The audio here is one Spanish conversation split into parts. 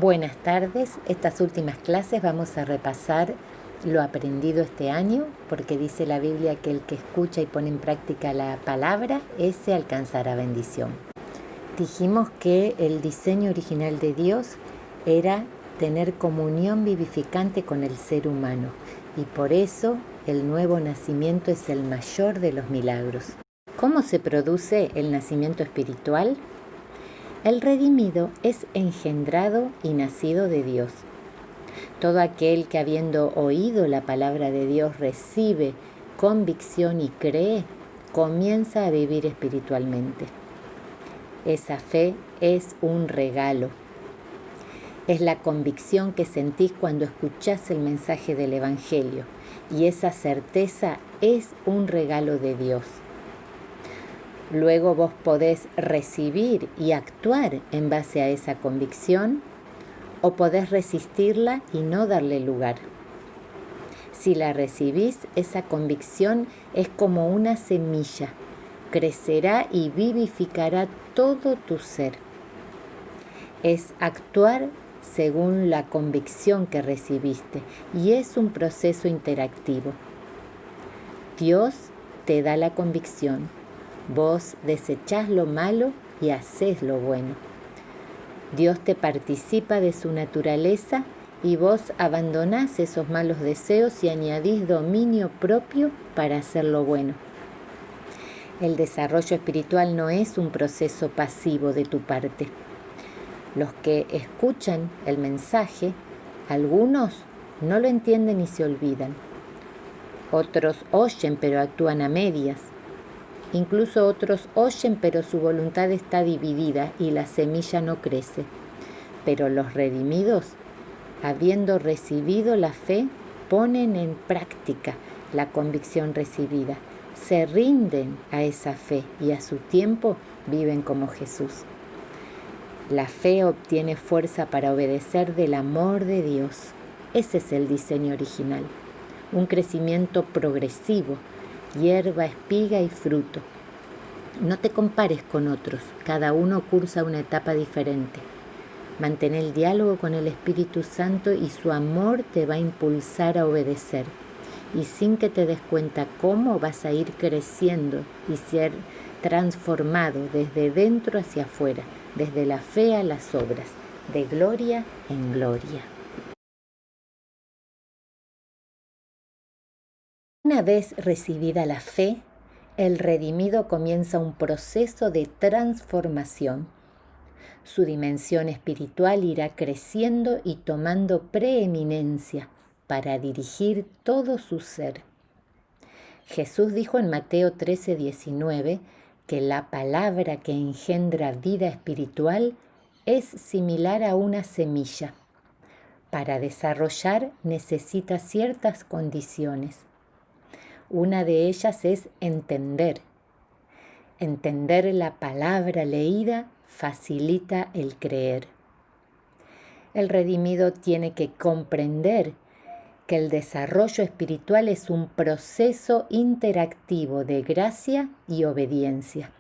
Buenas tardes, estas últimas clases vamos a repasar lo aprendido este año, porque dice la Biblia que el que escucha y pone en práctica la palabra, ese alcanzará bendición. Dijimos que el diseño original de Dios era tener comunión vivificante con el ser humano, y por eso el nuevo nacimiento es el mayor de los milagros. ¿Cómo se produce el nacimiento espiritual? El redimido es engendrado y nacido de Dios. Todo aquel que habiendo oído la palabra de Dios recibe convicción y cree, comienza a vivir espiritualmente. Esa fe es un regalo. Es la convicción que sentís cuando escuchás el mensaje del Evangelio, y esa certeza es un regalo de Dios. Luego vos podés recibir y actuar en base a esa convicción, o podés resistirla y no darle lugar. Si la recibís, esa convicción es como una semilla, crecerá y vivificará todo tu ser. Es actuar según la convicción que recibiste, y es un proceso interactivo. Dios te da la convicción. Vos desechás lo malo y hacés lo bueno. Dios te participa de su naturaleza y vos abandonás esos malos deseos y añadís dominio propio para hacer lo bueno. El desarrollo espiritual no es un proceso pasivo de tu parte. Los que escuchan el mensaje, algunos no lo entienden y se olvidan. Otros oyen pero actúan a medias. Incluso otros oyen, pero su voluntad está dividida y la semilla no crece. Pero los redimidos, habiendo recibido la fe, ponen en práctica la convicción recibida. Se rinden a esa fe y a su tiempo viven como Jesús. La fe obtiene fuerza para obedecer del amor de Dios. Ese es el diseño original. Un crecimiento progresivo. Hierba, espiga y fruto. No te compares con otros, cada uno cursa una etapa diferente. Mantén el diálogo con el Espíritu Santo y su amor te va a impulsar a obedecer. Y sin que te des cuenta cómo vas a ir creciendo y ser transformado desde dentro hacia afuera, desde la fe a las obras, de gloria en gloria. Una vez recibida la fe, el redimido comienza un proceso de transformación. Su dimensión espiritual irá creciendo y tomando preeminencia para dirigir todo su ser. Jesús dijo en Mateo 13:19 que la palabra que engendra vida espiritual es similar a una semilla. Para desarrollar necesita ciertas condiciones. Una de ellas es entender. Entender la palabra leída facilita el creer. El redimido tiene que comprender que el desarrollo espiritual es un proceso interactivo de gracia y obediencia.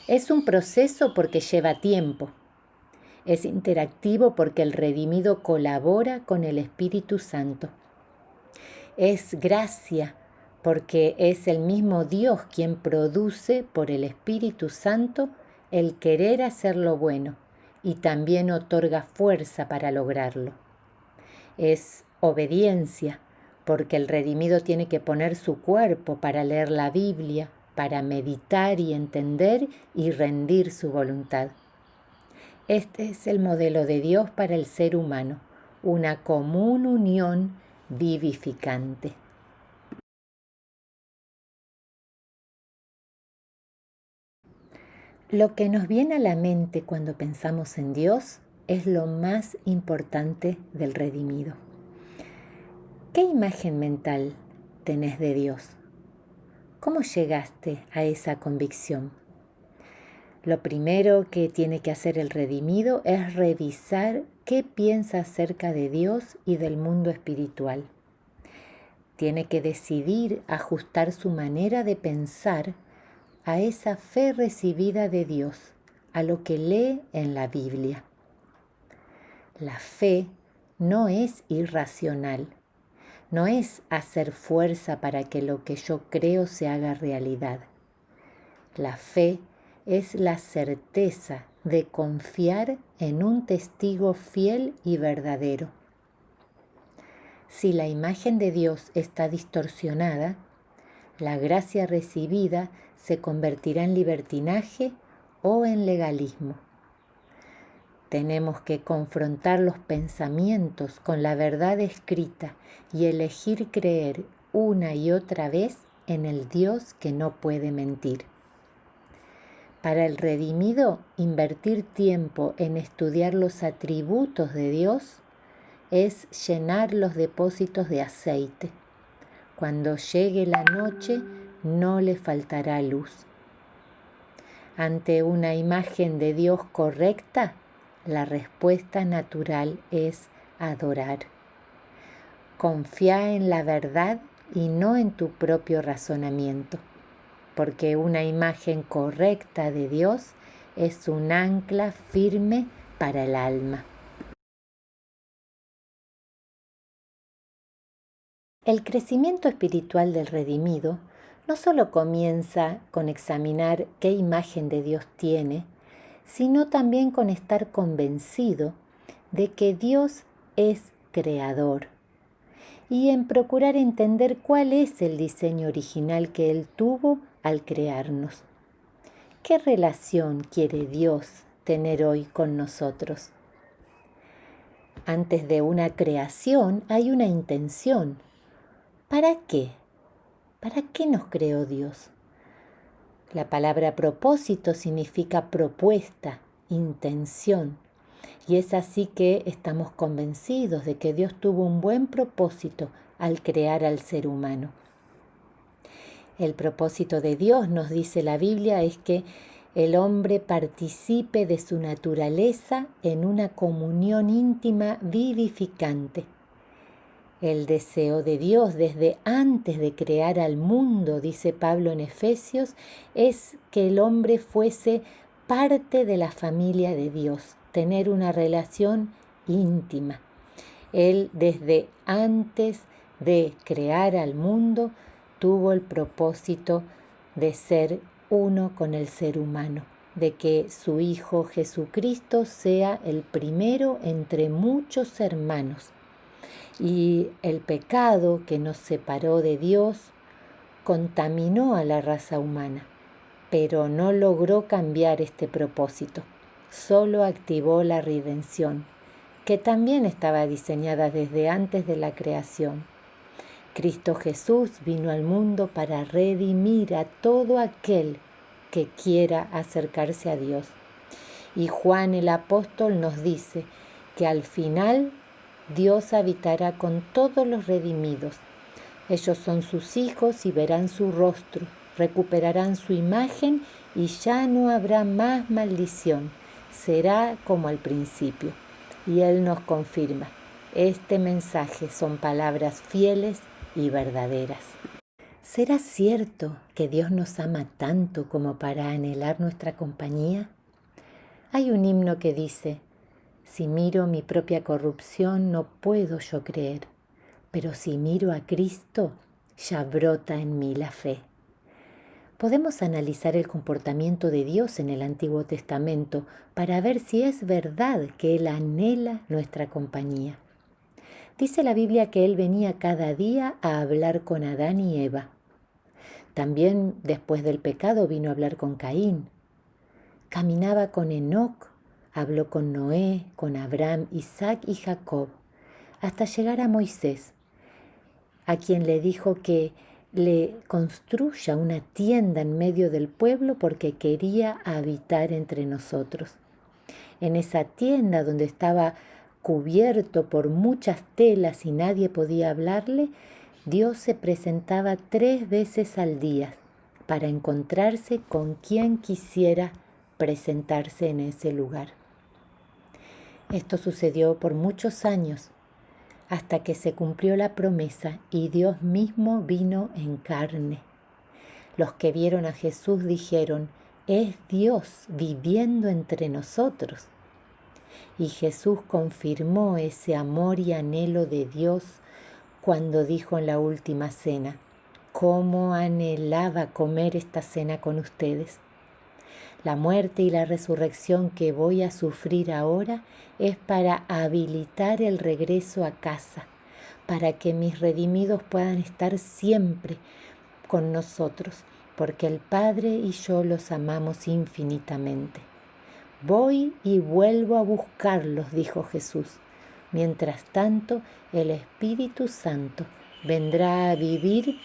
Es un proceso porque lleva tiempo. Es interactivo porque el redimido colabora con el Espíritu Santo. Es gracia porque es el mismo Dios quien produce por el Espíritu Santo el querer hacer lo bueno y también otorga fuerza para lograrlo. Es obediencia porque el redimido tiene que poner su cuerpo para leer la Biblia, para meditar y entender y rendir su voluntad. Este es el modelo de Dios para el ser humano, una común unión vivificante. Lo que nos viene a la mente cuando pensamos en Dios es lo más importante del redimido. ¿Qué imagen mental tenés de Dios? ¿Cómo llegaste a esa convicción? Lo primero que tiene que hacer el redimido es revisar qué piensa acerca de Dios y del mundo espiritual. Tiene que decidir ajustar su manera de pensar a esa fe recibida de Dios, a lo que lee en la Biblia. La fe no es irracional, no es hacer fuerza para que lo que yo creo se haga realidad. La fe es la certeza de confiar en un testigo fiel y verdadero. Si la imagen de Dios está distorsionada, la gracia recibida se convertirá en libertinaje o en legalismo. Tenemos que confrontar los pensamientos con la verdad escrita y elegir creer una y otra vez en el Dios que no puede mentir. Para el redimido, invertir tiempo en estudiar los atributos de Dios es llenar los depósitos de aceite. Cuando llegue la noche, no le faltará luz. Ante una imagen de Dios correcta, la respuesta natural es adorar. Confía en la verdad y no en tu propio razonamiento, porque una imagen correcta de Dios es un ancla firme para el alma. El crecimiento espiritual del redimido no solo comienza con examinar qué imagen de Dios tiene, sino también con estar convencido de que Dios es creador y en procurar entender cuál es el diseño original que Él tuvo al crearnos. ¿Qué relación quiere Dios tener hoy con nosotros? Antes de una creación hay una intención. ¿Para qué? ¿Para qué nos creó Dios? La palabra propósito significa propuesta, intención. Y es así que estamos convencidos de que Dios tuvo un buen propósito al crear al ser humano. El propósito de Dios, nos dice la Biblia, es que el hombre participe de su naturaleza en una comunión íntima vivificante. El deseo de Dios desde antes de crear al mundo, dice Pablo en Efesios, es que el hombre fuese parte de la familia de Dios, tener una relación íntima. Él desde antes de crear al mundo tuvo el propósito de ser uno con el ser humano, de que su Hijo Jesucristo sea el primero entre muchos hermanos. Y el pecado que nos separó de Dios contaminó a la raza humana, pero no logró cambiar este propósito, solo activó la redención, que también estaba diseñada desde antes de la creación. Cristo Jesús vino al mundo para redimir a todo aquel que quiera acercarse a Dios. Y Juan el apóstol nos dice que al final Dios habitará con todos los redimidos. Ellos son sus hijos y verán su rostro, recuperarán su imagen y ya no habrá más maldición. Será como al principio. Y Él nos confirma, este mensaje son palabras fieles y verdaderas. ¿Será cierto que Dios nos ama tanto como para anhelar nuestra compañía? Hay un himno que dice: si miro mi propia corrupción no puedo yo creer, pero si miro a Cristo ya brota en mí la fe. Podemos analizar el comportamiento de Dios en el Antiguo Testamento para ver si es verdad que Él anhela nuestra compañía. Dice la Biblia que Él venía cada día a hablar con Adán y Eva. También después del pecado vino a hablar con Caín. Caminaba con Enoc, habló con Noé, con Abraham, Isaac y Jacob, hasta llegar a Moisés, a quien le dijo que le construya una tienda en medio del pueblo porque quería habitar entre nosotros. En esa tienda donde estaba cubierto por muchas telas y nadie podía hablarle, Dios se presentaba 3 veces al día para encontrarse con quien quisiera presentarse en ese lugar. Esto sucedió por muchos años, hasta que se cumplió la promesa y Dios mismo vino en carne. Los que vieron a Jesús dijeron: es Dios viviendo entre nosotros. Y Jesús confirmó ese amor y anhelo de Dios cuando dijo en la última cena: «¿Cómo anhelaba comer esta cena con ustedes?». La muerte y la resurrección que voy a sufrir ahora es para habilitar el regreso a casa, para que mis redimidos puedan estar siempre con nosotros, porque el Padre y yo los amamos infinitamente. Voy y vuelvo a buscarlos, dijo Jesús. Mientras tanto, el Espíritu Santo vendrá a vivir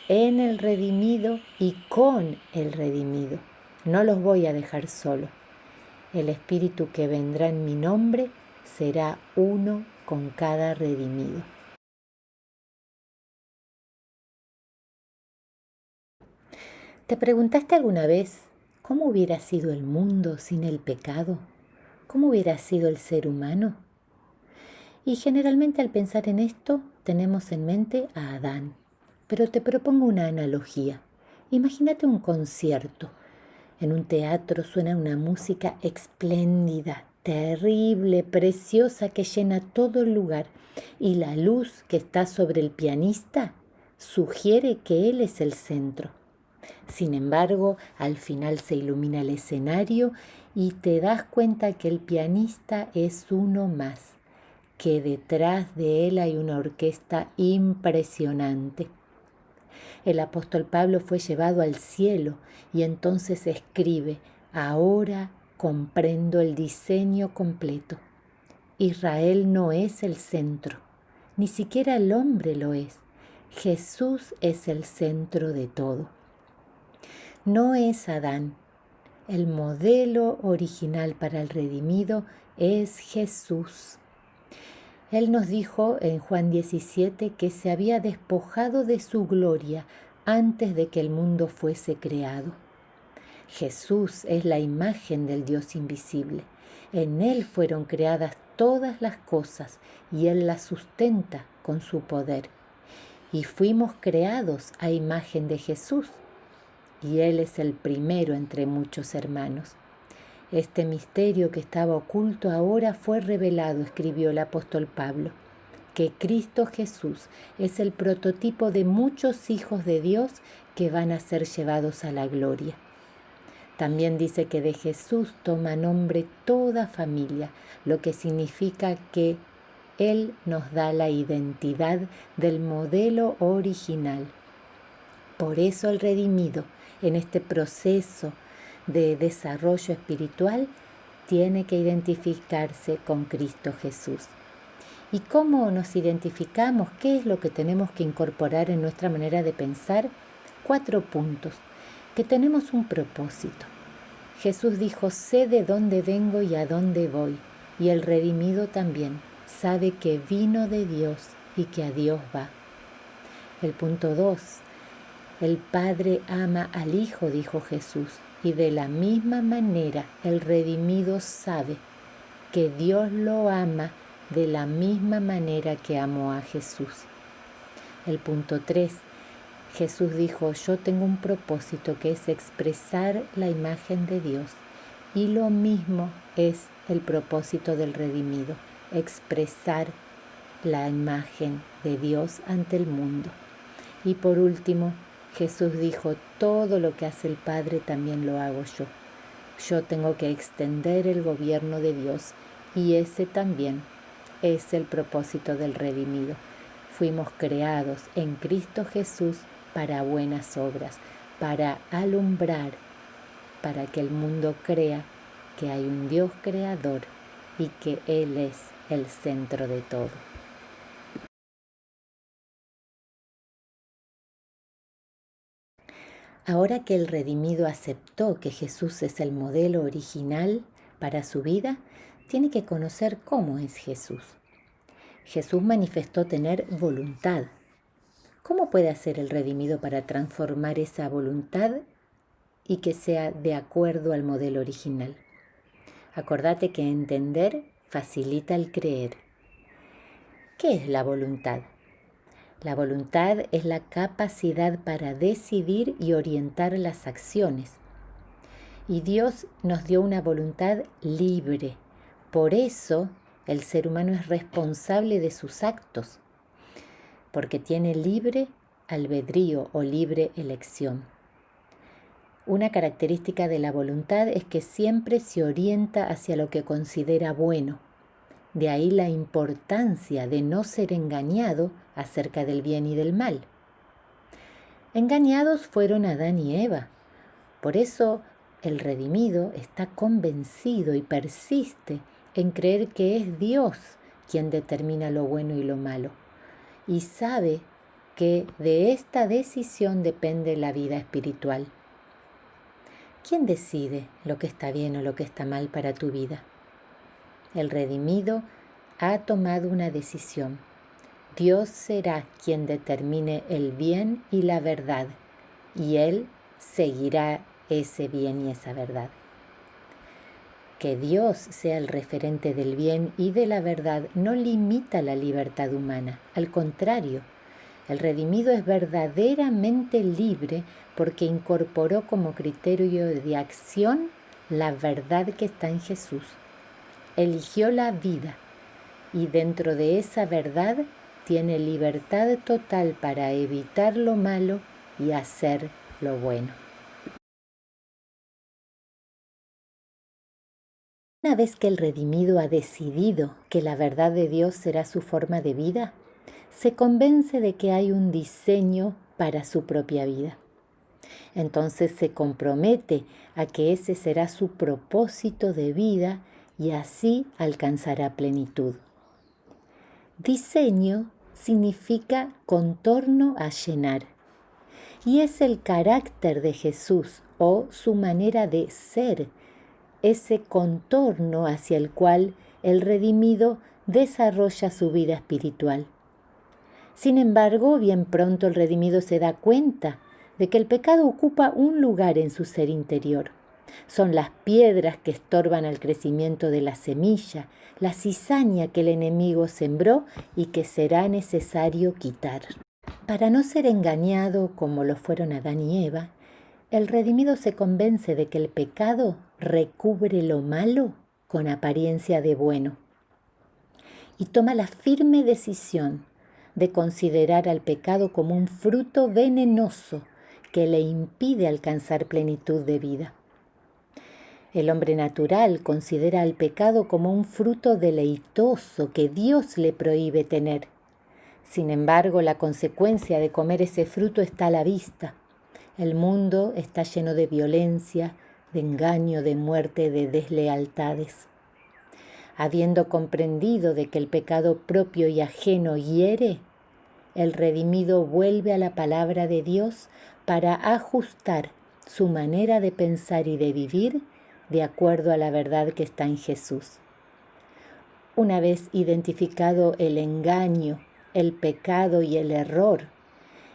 en el redimido y con el redimido. No los voy a dejar solos. El Espíritu que vendrá en mi nombre será uno con cada redimido. ¿Te preguntaste alguna vez cómo hubiera sido el mundo sin el pecado? ¿Cómo hubiera sido el ser humano? Y generalmente al pensar en esto tenemos en mente a Adán. Pero te propongo una analogía. Imagínate un concierto. En un teatro suena una música espléndida, terrible, preciosa, que llena todo el lugar. Y la luz que está sobre el pianista sugiere que él es el centro. Sin embargo, al final se ilumina el escenario y te das cuenta que el pianista es uno más, que detrás de él hay una orquesta impresionante. El apóstol Pablo fue llevado al cielo y entonces escribe: «Ahora comprendo el diseño completo. Israel no es el centro, ni siquiera el hombre lo es. Jesús es el centro de todo». No es Adán. El modelo original para el redimido es Jesús. Él nos dijo en Juan 17 que se había despojado de su gloria antes de que el mundo fuese creado. Jesús es la imagen del Dios invisible. En Él fueron creadas todas las cosas y Él las sustenta con su poder. Y fuimos creados a imagen de Jesús. Y Él es el primero entre muchos hermanos. Este misterio que estaba oculto ahora fue revelado, escribió el apóstol Pablo, que Cristo Jesús es el prototipo de muchos hijos de Dios que van a ser llevados a la gloria. También dice que de Jesús toma nombre toda familia, lo que significa que Él nos da la identidad del modelo original. Por eso el redimido, en este proceso de desarrollo espiritual, tiene que identificarse con Cristo Jesús. ¿Y cómo nos identificamos? ¿Qué es lo que tenemos que incorporar en nuestra manera de pensar? 4 puntos. Que tenemos un propósito. Jesús dijo: «Sé de dónde vengo y a dónde voy». Y el redimido también sabe que vino de Dios y que a Dios va. El punto 2. El Padre ama al Hijo, dijo Jesús, y de la misma manera el redimido sabe que Dios lo ama de la misma manera que amó a Jesús. El punto 3. Jesús dijo: «Yo tengo un propósito que es expresar la imagen de Dios». Y lo mismo es el propósito del redimido, expresar la imagen de Dios ante el mundo. Y por último, Jesús dijo: «Todo lo que hace el Padre también lo hago yo». Yo tengo que extender el gobierno de Dios y ese también es el propósito del redimido. Fuimos creados en Cristo Jesús para buenas obras, para alumbrar, para que el mundo crea que hay un Dios creador y que Él es el centro de todo. Ahora que el redimido aceptó que Jesús es el modelo original para su vida, tiene que conocer cómo es Jesús. Jesús manifestó tener voluntad. ¿Cómo puede hacer el redimido para transformar esa voluntad y que sea de acuerdo al modelo original? Acordate que entender facilita el creer. ¿Qué es la voluntad? La voluntad es la capacidad para decidir y orientar las acciones. Y Dios nos dio una voluntad libre. por eso el ser humano es responsable de sus actos, porque tiene libre albedrío o libre elección. Una característica de la voluntad es que siempre se orienta hacia lo que considera bueno. De ahí la importancia de no ser engañado acerca del bien y del mal. Engañados fueron Adán y Eva. Por eso el redimido está convencido y persiste en creer que es Dios quien determina lo bueno y lo malo. Y sabe que de esta decisión depende la vida espiritual. ¿Quién decide lo que está bien o lo que está mal para tu vida? El redimido ha tomado una decisión. Dios será quien determine el bien y la verdad, y Él seguirá ese bien y esa verdad. Que Dios sea el referente del bien y de la verdad no limita la libertad humana. Al contrario, el redimido es verdaderamente libre porque incorporó como criterio de acción la verdad que está en Jesús. Eligió la vida y dentro de esa verdad tiene libertad total para evitar lo malo y hacer lo bueno. Una vez que el redimido ha decidido que la verdad de Dios será su forma de vida, se convence de que hay un diseño para su propia vida. Entonces se compromete a que ese será su propósito de vida y así alcanzará plenitud. Diseño significa contorno a llenar y es el carácter de Jesús o su manera de ser, ese contorno hacia el cual el redimido desarrolla su vida espiritual. Sin embargo, bien pronto el redimido se da cuenta de que el pecado ocupa un lugar en su ser interior. Son las piedras que estorban al crecimiento de la semilla, la cizaña que el enemigo sembró y que será necesario quitar. Para no ser engañado como lo fueron Adán y Eva, el redimido se convence de que el pecado recubre lo malo con apariencia de bueno y toma la firme decisión de considerar al pecado como un fruto venenoso que le impide alcanzar plenitud de vida. El hombre natural considera al pecado como un fruto deleitoso que Dios le prohíbe tener. Sin embargo, la consecuencia de comer ese fruto está a la vista. El mundo está lleno de violencia, de engaño, de muerte, de deslealtades. Habiendo comprendido de que el pecado propio y ajeno hiere, el redimido vuelve a la palabra de Dios para ajustar su manera de pensar y de vivir de acuerdo a la verdad que está en Jesús. Una vez identificado el engaño, el pecado y el error,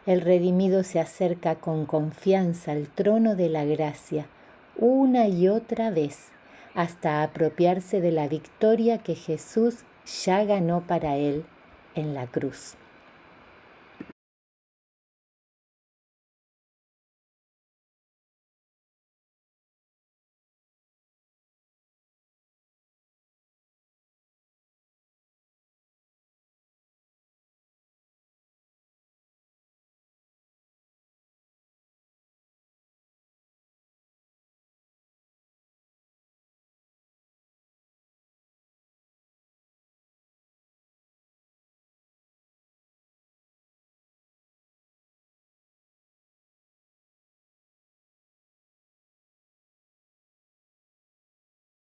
el redimido se acerca con confianza al trono de la gracia una y otra vez hasta apropiarse de la victoria que Jesús ya ganó para él en la cruz.